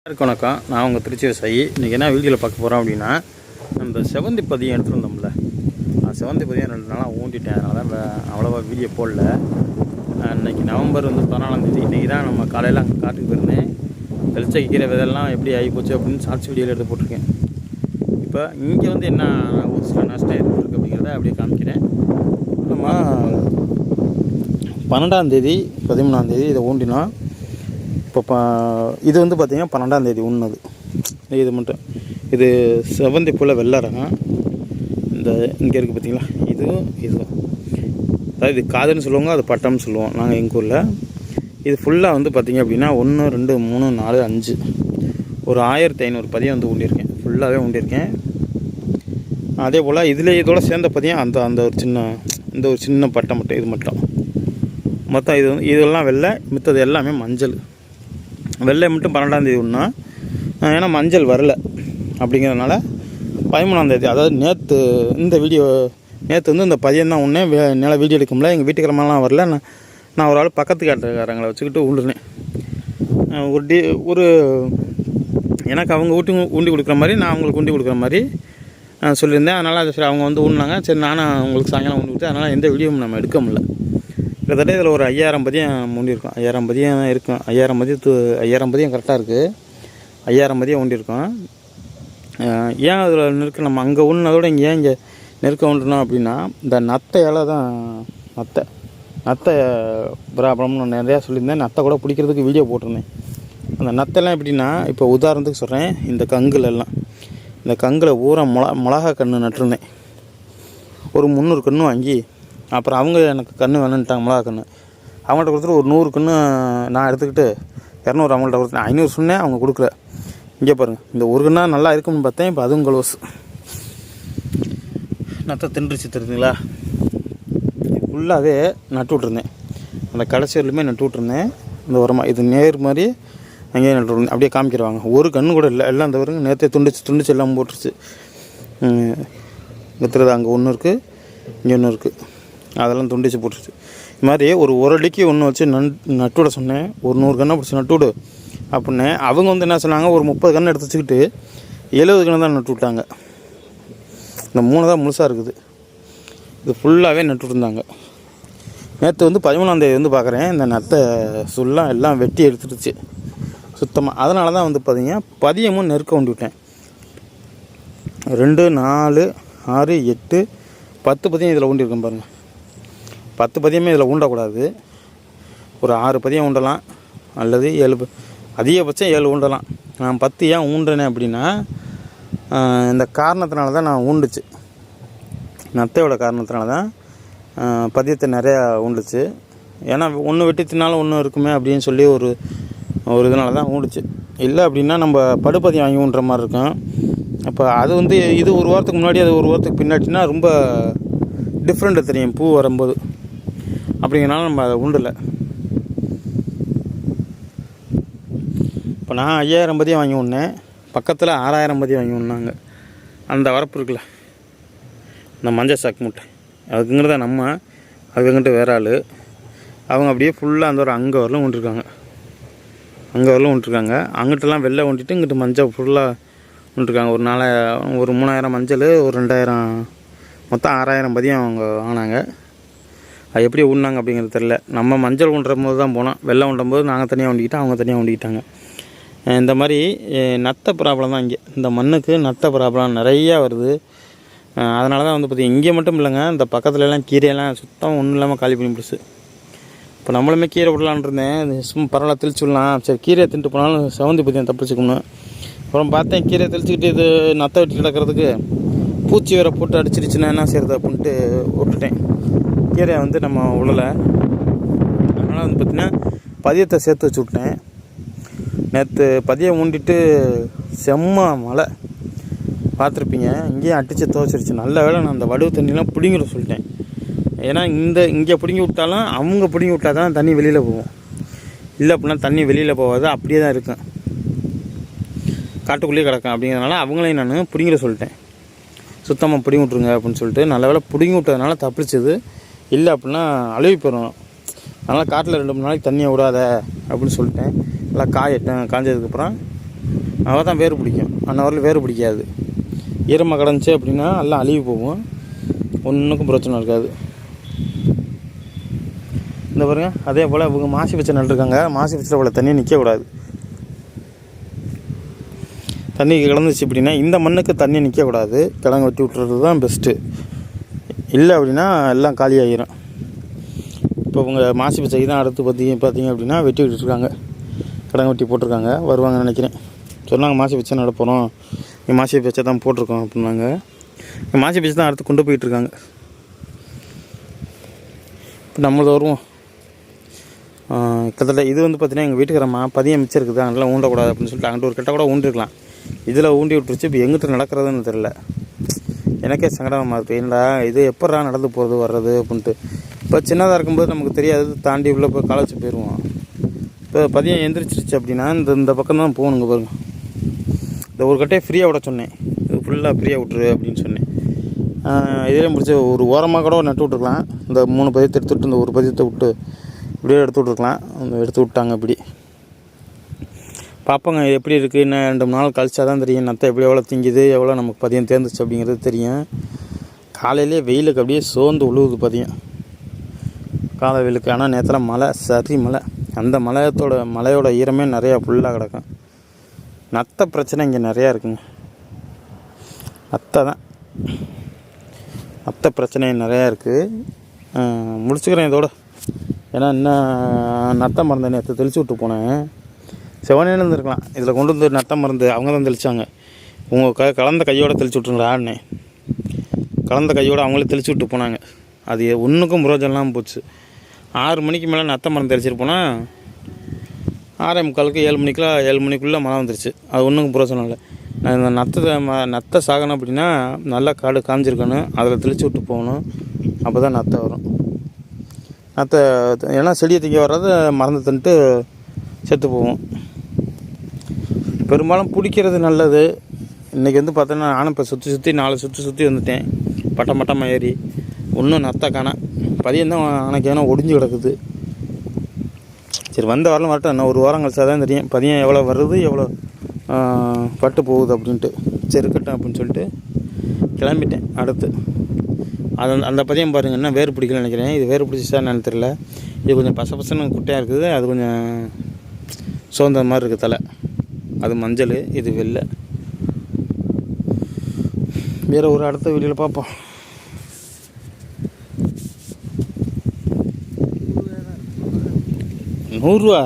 வணக்கம். நான் உங்கள் திருச்சி விவசாயி. இன்றைக்கி என்ன வீடியோவில் பார்க்க போகிறோம் அப்படின்னா, அந்த செவந்தி பதியம் எடுத்துகிட்டு வந்தோம்ல, செவந்தி பதியம் 2 நாளாக ஊண்டிட்டேன். அதனால தான் அவ்வளோவா வீடியோ போடல. இன்றைக்கி நவம்பர் 14ஆம் தேதி. இன்றைக்கி தான் நம்ம காலையில் அங்கே காட்டுக்கு போயிருந்தேன். தெளிச்ச கீரை விதெல்லாம் எப்படி ஆகி போச்சு அப்படின்னு ஷார்ட்ஸ் வீடியோவில் எடுத்து போட்டிருக்கேன். இப்போ இங்கே என்ன ஒரு சில நஷ்டம் ஏற்பட்டுருக்கு அப்படிங்கிறத அப்படியே காமிக்கிறேன். நம்ம 12ஆம் தேதி 13ஆம் தேதி இதை ஊண்டினோம். இப்போ இது பார்த்திங்கன்னா 12ஆம் தேதி உண்ணது. இது மட்டும் இது செவந்தி பூவில் வெள்ளரம். இந்த இங்கே இருக்குது பார்த்திங்களா, இதுவும் அதாவது இது காதுன்னு சொல்லுவாங்க, அது பட்டம்னு சொல்லுவோம் நாங்கள் எங்கள் ஊரில். இது ஃபுல்லாக பார்த்திங்க அப்படின்னா 1 2 3 4 5 ஒரு 1500 பதியம் ஊண்டியிருக்கேன். ஃபுல்லாகவே ஊண்டியிருக்கேன். அதே போல் இதில் இதோட சேர்ந்த பதியம் அந்த ஒரு சின்ன பட்டம் மட்டும், இது மட்டும் மொத்தம் இதெல்லாம் வெள்ளை, மித்தது எல்லாமே மஞ்சள். வெள்ளை மட்டும் 12ஆம் தேதி ஒன்றா, ஏன்னா மஞ்சள் வரல அப்படிங்கிறதுனால 13ஆம் தேதி, அதாவது நேற்று இந்த பதியம் தான் ஒன்றே என்னால் வீடியோ எடுக்க முடியல. எங்கள் வீட்டுக்கிழமெல்லாம் வரல. நான் ஒரு ஆள் பக்கத்து காட்டுக்காரங்களை வச்சுக்கிட்டு ஊண்டுனேன். ஒரு எனக்கு அவங்க ஊண்டி கொடுக்குற மாதிரி, நான் அவங்களுக்கு ஊண்டி கொடுக்குற மாதிரி சொல்லியிருந்தேன். அதனால் சரி அவங்க ஊண்டினாங்க. சரி நானும் அவங்களுக்கு சாயங்காலம் ஊண்டி கொடுத்தேன். அதனால் எந்த வீடியோவும் நம்ம எடுக்க முடியல. கிட்டத்தட்ட இதில் ஒரு 5000 பதியம் ஊண்டியிருக்கோம். 5000 பதியம் இருக்கும். 5000 பதியம் கரெக்டாக இருக்குது. 5000 பதியம் ஊண்டியிருக்கோம். ஏன் அதில் நெருக்க நம்ம அங்கே ஊண்டினதோட இங்கே நெருக்க ஊண்டணும் அப்படின்னா, இந்த நத்தையால் தான் நத்தை ப்ராப்ளம்னு நிறையா சொல்லியிருந்தேன். நத்தை கூட பிடிக்கிறதுக்கு வீடியோ போட்டிருந்தேன். அந்த நத்தைலாம் எப்படின்னா, இப்போ உதாரணத்துக்கு சொல்கிறேன், இந்த கங்கில் ஊற மிளகா கன்று நட்டுருந்தேன். ஒரு 300 கன்று வாங்கி, அப்புறம் அவங்க எனக்கு கன்று வேணுன்ட்டாங்க, மிளகா கன்று. அவங்கள்ட்ட கொடுத்துட்டு ஒரு 100 கன்று நான் எடுத்துக்கிட்டு 200 அவங்கள்ட்ட கொடுத்தேன். 500 சொன்னேன், அவங்க கொடுக்கல. இங்கே பாருங்கள், இந்த ஒரு கண்ணா நல்லா இருக்கும்னு பார்த்தேன். இப்போ அதுவும் கலோஸ் நத்தை தின்றுச்சு தெரியுதுங்களா. ஃபுல்லாகவே நட்டு விட்ருந்தேன். அந்த கடைசி வரலுமே நட்டு விட்ருந்தேன். இந்த உரமாக இது நேர் மாதிரி அங்கேயே நட்டு விட்ருந்தேன். அப்படியே காமிக்கிறவாங்க. ஒரு கன்று கூட இல்லை, எல்லாம் இந்த வருங்க நேற்றே துண்டிச்சு எல்லாம் போட்டுருச்சு. வித்துறது அங்கே ஒன்று இருக்குது, இங்கே ஒன்று இருக்குது, அதெல்லாம் துண்டிச்சு போட்டுருச்சு. இது மாதிரி ஒரு அடிக்கு ஒன்று வச்சு நட்டு விட சொன்னேன். ஒரு 100 கன்றை பிடிச்சி நட்டு விடு அப்படின்னு. அவங்க என்ன சொன்னாங்க, ஒரு 30 கன்று எடுத்து வச்சுக்கிட்டு 70 கன்று தான் நட்டு விட்டாங்க. இந்த 3 தான் முழுசாக இருக்குது. இது ஃபுல்லாகவே நட்டு விட்டுருந்தாங்க. நேற்று 13ஆம் தேதி பார்க்குறேன், இந்த நத்தை சொல்லாம் எல்லாம் வெட்டி எடுத்துடுச்சு சுத்தமாக. அதனால தான் பார்த்தீங்க பதியமும் நெருக்க ஊண்டி விட்டேன். 2 4 6 8 10 பதியம் இதில் ஊண்டியிருக்கேன் பாருங்கள். 10 பதியமே இதில் ஊண்டக்கூடாது. ஒரு 6 பதியம் ஊண்டலாம், அல்லது 7, அதிகபட்சம் 7 ஊண்டலாம். நான் 10 ஏன் ஊண்டுனேன் அப்படின்னா, இந்த காரணத்தினால தான் நான் ஊண்டுச்சு. நத்தையோட காரணத்தினால தான் பதியத்தை நிறையா ஊண்டுச்சு. ஏன்னா ஒன்று வெட்டி தின்னாலும் ஒன்று இருக்குமே அப்படின்னு சொல்லி ஒரு இதனால தான் ஊண்டுச்சு. இல்லை அப்படின்னா நம்ம படுப்பதியம் வாங்கி ஊண்டுற மாதிரி இருக்கும். அப்போ அது இது ஒரு வாரத்துக்கு முன்னாடி, அது ஒரு வாரத்துக்கு பின்னாடினா ரொம்ப டிஃப்ரெண்ட்டு தெரியும் பூ வரும்போது. அப்படிங்கிறனால நம்ம அதை உண்டலை. இப்போ நான் 5000 பதியம் வாங்கி ஊண்டினேன். பக்கத்தில் 6000 பதியம் வாங்கி ஊண்டினாங்க. அந்த வரப்பு இருக்குல்ல, இந்த மஞ்சள் சாக்கு மூட்டை, அதுக்குங்கிறத நம்ம அதுங்கிட்ட வேற ஆள். அவங்க அப்படியே ஃபுல்லாக அந்த ஒரு அங்கே வரலும் ஊண்டிருக்காங்க. அங்கிட்டலாம் வெள்ளை ஊண்டிட்டு இங்கிட்ட மஞ்சள் ஃபுல்லாக ஊண்டிருக்காங்க. ஒரு 3000 மஞ்சள், ஒரு 2000, மொத்தம் 6000 பதியம் அவங்க வாங்கினாங்க. அது எப்படி ஊண்டினாங்க அப்படிங்கிறது தெரில. நம்ம மஞ்சள் ஊண்டுற போது தான் போனோம். வெள்ளை ஊண்டும் போது நாங்கள் தனியாக ஊண்டிக்கிட்டோம், அவங்க தனியாக ஊண்டிக்கிட்டாங்க. இந்த மாதிரி நத்தை ப்ராப்ளம் தான் இங்கே. இந்த மண்ணுக்கு நத்தை ப்ராப்ளம் நிறையா வருது. அதனால தான் பார்த்தீங்கன்னா இங்கே மட்டும் இல்லைங்க, இந்த பக்கத்துலலாம் கீரையெல்லாம் சுத்தம் ஒன்றும் இல்லாமல் காலி பண்ணி பிடிச்சி. இப்போ நம்மளுமே கீரை விடலான் இருந்தேன். சும்மா பரவாயில்ல தெளிச்சு விடலாம், சரி கீரையை தின்ட்டு போனாலும் செவந்தி பதியம் தப்பிச்சுக்கணும். அப்புறம் பார்த்தேன், கீரை தெளிச்சுக்கிட்டு இது நத்தை வெட்டி கிடக்கிறதுக்கு பூச்சி வேற போட்டு அடிச்சிருச்சுன்னா என்ன செய்கிறது அப்படின்ட்டு விட்டுட்டேன். கீரையை நம்ம உழலை. அதனால் பார்த்திங்கன்னா பதியத்தை சேர்த்து வச்சு விட்டேன். நேற்று பதியம் ஊண்டிட்டு செம்ம மழை பார்த்துருப்பீங்க. இங்கேயும் அடித்து துவச்சிருச்சு. நல்ல வேளை நான் அந்த வடுவு தண்ணிலாம் பிடிங்கிட சொல்லிட்டேன். ஏன்னா இங்கே பிடுங்கி விட்டாலும் அவங்க பிடுங்கி விட்டால் தான் தண்ணி வெளியில் போகும். இல்லை அப்படின்னா தண்ணி வெளியில் போகாது, அப்படியே தான் இருக்கும், காட்டுக்குள்ளேயே கிடக்கும். அப்படிங்கிறதுனால அவங்களையும் நான் பிடிங்கிட சொல்லிட்டேன். சுத்தமாக பிடிங்கி விட்ருங்க அப்படின்னு சொல்லிட்டு. நல்ல வேளை பிடுங்கி விட்டதுனால தப்பிச்சது. இல்லை அப்படின்னா அழுகி போயிடும். அதனால் காட்டில் 2-3 நாளைக்கு தண்ணியை விடாத அப்படின்னு சொல்லிட்டேன். நல்லா காயட்டும். காஞ்சதுக்கப்புறம் அவள் தான் வேறு பிடிக்கும். அன்னவரில் வேறு பிடிக்காது. ஈரமாக கிடந்துச்சு அப்படின்னா எல்லாம் அழுகி போகும், ஒன்றுக்கும் பிரச்சனை இருக்காது. இந்த பாருங்க, அதே போல் இவங்க மாசி பச்சை நட்டுருக்காங்க. மாசி பச்சையில் போல் தண்ணி நிற்கக்கூடாது. தண்ணி கிடந்துச்சு அப்படின்னா இந்த மண்ணுக்கு தண்ணி நிற்கக்கூடாது. கிழங்கு வெட்டி விட்டுறது தான் பெஸ்ட்டு. இல்லை அப்படின்னா எல்லாம் காலியாகிடும். இப்போ இவங்க மாசி பச்சைக்கு தான் அடுத்து பார்த்தீங்க அப்படின்னா வெட்டி விட்டுருக்காங்க. கிழங்கு வெட்டி போட்டிருக்காங்க. வருவாங்கன்னு நினைக்கிறேன். சொன்னாங்க மாசி பச்சை நட போகிறோம், மாசி பச்சை தான் போட்டிருக்கோம் அப்படின்னாங்க. மாசி பச்சை தான் அடுத்து கொண்டு போயிட்டுருக்காங்க. இப்போ நம்மளது வருவோம். கிட்டத்தட்ட இது பார்த்திங்கன்னா எங்கள் வீட்டுக்காரம்மா பதியம் மிச்சம் இருக்குது, அங்கெல்லாம் ஊண்டக்கூடாது அப்படின்னு சொல்லிட்டு அங்கிட்ட ஒரு கிட்ட கூட ஊண்டிருக்கலாம். இதில் ஊண்டி விட்டுருச்சு. இப்போ எங்கிட்ட நடக்கிறதுன்னு தெரில. எனக்கே சங்கடமாக இருக்குது. என்னடா இது எப்படா நடந்து போகிறது வர்றது அப்படின்ட்டு. இப்போ சின்னதாக இருக்கும்போது நமக்கு தெரியாது, தாண்டி உள்ளே போய் காலேஜ் போயிடுவோம். இப்போ பதியம் எந்திரிச்சிருச்சு அப்படின்னா இந்த பக்கம் தான் போகணுங்க. பாருங்க, இந்த ஒரு கட்டையை ஃப்ரீயாக விட சொன்னேன். இது ஃபுல்லாக ஃப்ரீயாக விட்ரு அப்படின்னு சொன்னேன். இதிலே முடிச்சு ஒரு ஓரமாக கூட நட்டு விட்டுருக்கலாம். இந்த 3 பதியத்தை எடுத்துகிட்டு இந்த ஒரு பதியத்தை விட்டு இப்படியே எடுத்து விட்ருக்கலாம். எடுத்து விட்டாங்க. இப்படி பார்ப்போங்க எப்படி இருக்குது. இன்னும் 2 நாள் கழிச்சா தான் தெரியும் நத்தை எப்படி எவ்வளோ திங்குது, எவ்வளோ நமக்கு பதியம் தேர்ந்துச்சு அப்படிங்கிறது தெரியும். காலையிலே வெயிலுக்கு அப்படியே சோர்ந்து உழுவுது பதியம், காலை வெயிலுக்கு. ஆனால் நேரத்தில் மழை, சரி மழை. அந்த மழையோட ஈரமே நிறையா ஃபுல்லாக கிடக்கும். நத்தை பிரச்சனை இங்கே நிறையா இருக்குங்க. நத்தை பிரச்சனை நிறையா இருக்குது. முடிச்சுக்கிறேன் இதோட. ஏன்னா இன்னும் நத்தை மருந்து நேற்று தெளித்து விட்டு போனேன். செவனேன்னு இருந்திருக்கலாம். இதில் கொண்டு வந்து நத்தை மருந்து அவங்க தான் தெளித்தாங்க. உங்கள் கலந்த கையோடு தெளித்து விட்ருங்களான்னு கலந்த கையோடு அவங்களே தெளித்து விட்டு போனாங்க. அது ஒன்றுக்கும் புரோஜனம்லாம் போச்சு. 6 மணிக்கு மேலே நத்தை மருந்து தெளிச்சிட்டு போனால் 6:45 7 மணிக்குள்ளே மழை வந்துருச்சு. அது ஒன்றுக்கும் புரோஜனம் இல்லை. நான் இந்த நத்தை சாகணும் அப்படின்னா நல்லா காடு காமிச்சிருக்கணும், அதில் தெளித்து விட்டு போகணும். அப்போ தான் நத்தை வரும். நத்தை ஏன்னா செடியை திங்க வர்றது மறந்து தின்ட்டு செத்து போகும். பெரும்பாலும் பிடிக்கிறது நல்லது. இன்றைக்கி பார்த்தோன்னா நானும் இப்போ சுற்றி 4 சுற்றி வந்துட்டேன். பட்டமாக ஏறி ஒன்றும் நத்தை காணா. பதியம் தான் எனக்கு ஏன்னா ஒடிஞ்சு கிடக்குது. சரி, வந்த வரலாம் வரட்டும். இன்னும் ஒரு வாரம் கழிச்சா தான் தெரியும் பதியம் எவ்வளோ வருது, எவ்வளோ பட்டு போகுது அப்படின்ட்டு. சரி இருக்கட்டும் அப்படின்னு சொல்லிட்டு கிளம்பிட்டேன். அடுத்து அந்த பதியம் பாருங்கள், என்ன வேறு பிடிக்கலன்னு நினைக்கிறேன். இது வேறு பிடிச்சிச்சா என்னன்னு தெரியல. இது கொஞ்சம் பசன்னு குட்டையாக இருக்குது. அது கொஞ்சம் சோர்ந்த மாதிரி இருக்குது தலை. அது மஞ்சள், இது வெள்ளை. வேறு ஒரு அடுத்த வீடியோவில் பார்ப்போம். 100 ரூபா.